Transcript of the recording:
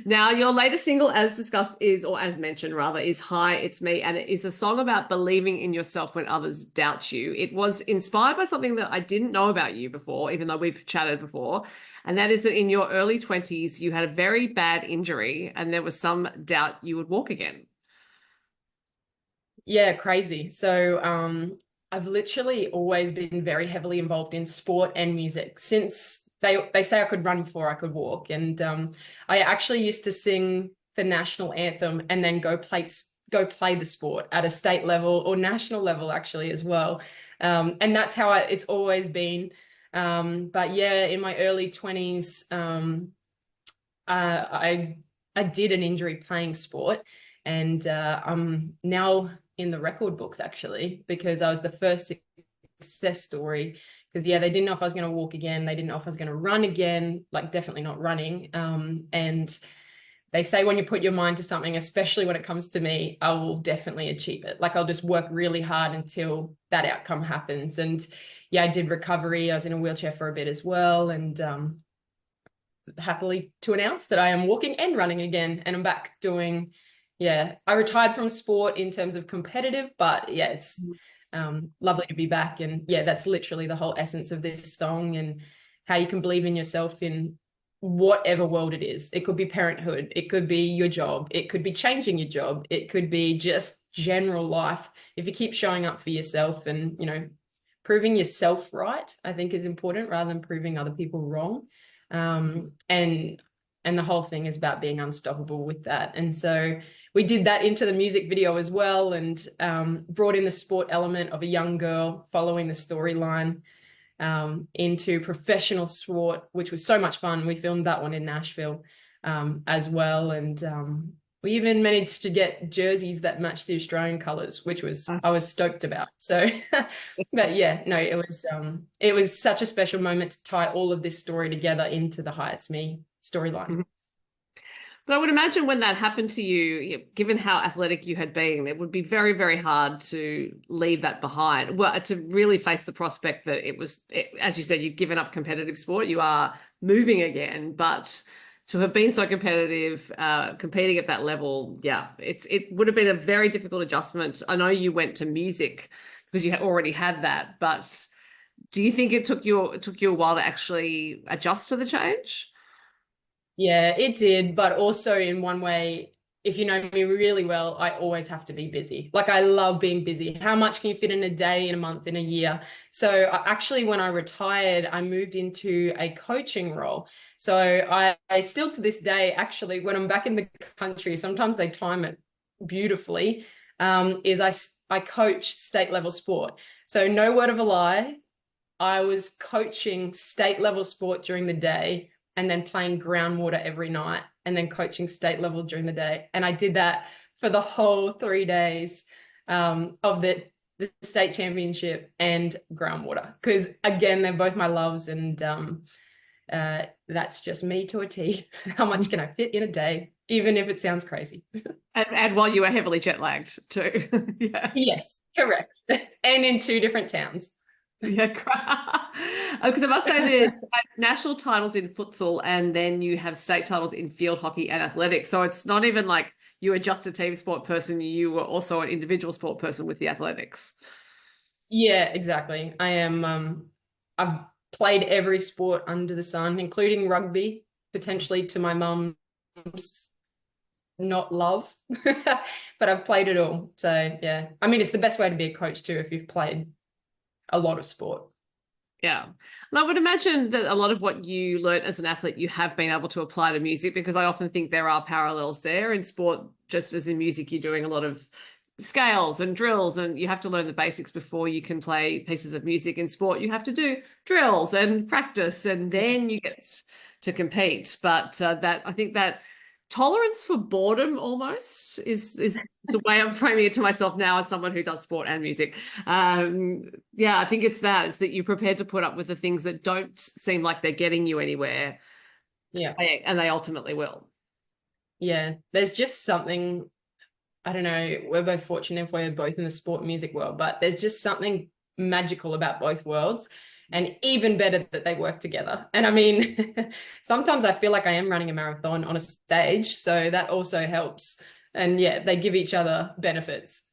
Now, your latest single, as discussed, is, or as mentioned rather, is Hi, It's Me. And it is a song about believing in yourself when others doubt you. It was inspired by something that I didn't know about you before, even though we've chatted before. And that is that in your early 20s, you had a very bad injury and there was some doubt you would walk again. Yeah, crazy. So I've literally always been very heavily involved in sport and music since they say I could run before I could walk. And I actually used to sing the national anthem and then go play the sport at a state level or national level actually as well. And that's how it's always been. But yeah, in my early 20s, I I did an injury playing sport, and I'm now in the record books actually because I was the first success story. Because yeah, they didn't know if I was going to walk again. They didn't know if I was going to run again. Like definitely not running. And they say when you put your mind to something, especially when it comes to me, I will definitely achieve it. Like I'll just work really hard until that outcome happens. And yeah, I did recovery. I was in a wheelchair for a bit as well, and happily to announce that I am walking and running again, and I'm back doing, yeah, I retired from sport in terms of competitive, but yeah, it's lovely to be back. And yeah, that's literally the whole essence of this song, and how you can believe in yourself in whatever world it is. It could be parenthood, it could be your job, it could be changing your job, it could be just general life. If you keep showing up for yourself and, proving yourself right, I think is important rather than proving other people wrong. And the whole thing is about being unstoppable with that. And so we did that into the music video as well, and brought in the sport element of a young girl following the storyline into professional sport, which was so much fun. We filmed that one in Nashville as well, and we even managed to get jerseys that matched the Australian colours, which I was stoked about. So, but yeah, no, it was such a special moment to tie all of this story together into the Hi, It's Me storyline. Mhm. But I would imagine when that happened to you, given how athletic you had been, it would be very, very hard to leave that behind. Well, to really face the prospect that as you said, you've given up competitive sport, you are moving again, but to have been so competitive, competing at that level, yeah, it would have been a very difficult adjustment. I know you went to music because you already had that, but do you think it took you a while to actually adjust to the change? Yeah, it did. But also in one way, if you know me really well, I always have to be busy. Like I love being busy. How much can you fit in a day, in a month, in a year? So actually, when I retired, I moved into a coaching role. So I still to this day, actually, when I'm back in the country, sometimes they time it beautifully, I coach state level sport. So no word of a lie, I was coaching state level sport during the day and then playing groundwater every night and then coaching state level during the day. And I did that for the whole 3 days of the state championship and groundwater. Because again, they're both my loves, and that's just me to a T. How much can I fit in a day, even if it sounds crazy? And while you were heavily jet lagged too. Yeah. Yes, correct. And in two different towns. Yeah, because I must say that you have national titles in futsal and then you have state titles in field hockey and athletics. So it's not even like you were just a team sport person, you were also an individual sport person with the athletics. Yeah, exactly. I've played every sport under the sun, including rugby, potentially to my mum's not love, but I've played it all. So yeah, I mean, it's the best way to be a coach too if you've played a lot of sport. Yeah. And I would imagine that a lot of what you learned as an athlete, you have been able to apply to music because I often think there are parallels there in sport, just as in music, you're doing a lot of scales and drills and you have to learn the basics before you can play pieces of music. In sport you have to do drills and practice and then you get to compete, but that I think that tolerance for boredom almost is the way I'm framing it to myself now as someone who does sport and music. Yeah, I think it's that you're prepared to put up with the things that don't seem like they're getting you anywhere, Yeah. and they ultimately will. Yeah. There's just something, I don't know, we're both fortunate if we're both in the sport and music world, but there's just something magical about both worlds. and even better that they work together. And I mean, sometimes I feel like I am running a marathon on a stage, so that also helps. And yeah, they give each other benefits.